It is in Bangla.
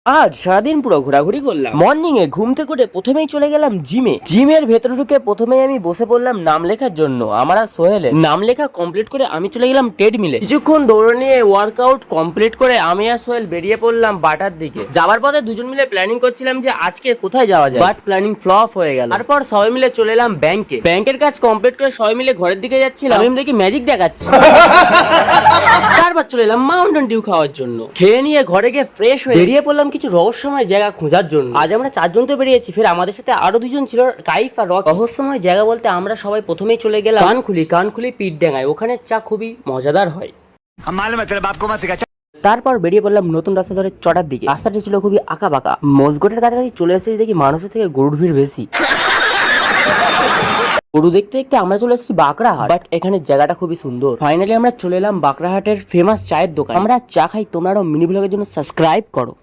আজ সারাদিন পুরো ঘোরাঘুরি করলাম। মর্নিং এ ঘুম থেকে উঠে প্রথমেই চলে গেলাম জিমে। জিমের ভেতরে ঢুকে প্রথমেই আমি বসে পড়লাম নাম লেখার জন্য। আমার আর সোহেলের নাম লেখা কমপ্লিট করে আমি চলে গেলাম ট্রেডমিলে। কিছুক্ষণ দৌড় নিয়ে ওয়ার্কআউট কমপ্লিট করে আমি আর সোহেল বেরিয়ে পড়লাম বাটার দিকে। যাবার পথে দুজন মিলে প্ল্যানিং করছিলাম যে আজকে কোথায় যাওয়া যায়, বাট প্ল্যানিং ফ্লপ হয়ে গেল। তারপর সবাই মিলে চলে এলাম ব্যাংকে। ব্যাংকের কাজ কমপ্লিট করে সবাই মিলে ঘরের দিকে যাচ্ছিলাম। আমি দেখি ম্যাজিক দেখাচ্ছি। তারপর চলে এলাম মাউন্টেন ডিউ খাওয়ার জন্য। খেয়ে নিয়ে ঘরে গিয়ে ফ্রেশ হয়ে বেরিয়ে পড়লাম কিছু রহস্যময় জায়গা খোঁজার জন্য। আজ আমরা চারজন তো বেরিয়েছি, ফের আমাদের সাথে আরো দুজন ছিল, কাইফ আর রক। রহস্যময় জায়গা বলতে আমরা সবাই প্রথমেই চলে গেলাম কানখুলি পিঠডাঙ্গায়। ওখানে চা খুবই মজাদার হয়। তারপর বেরিয়ে পড়লাম নতুন রাস্তা ধরে চড়ার দিকে। রাস্তাটি ছিল খুবই আঁকা বাঁকা। মসগটের কাছাকাছি চলে এসেছি দেখি মানুষের থেকে গরুর ভিড় বেশি। গরু দেখতে দেখতে আমরা চলে এসেছি বাঁকড়াহাট, বাট এখানে জায়গাটা খুবই সুন্দর। ফাইনালি আমরা চলে এলাম বাঁকড়াহাটের ফেমাস চায়ের দোকান। আমরা চা খাই, তোমরাও মিনি ব্লগের জন্য সাবস্ক্রাইব করো।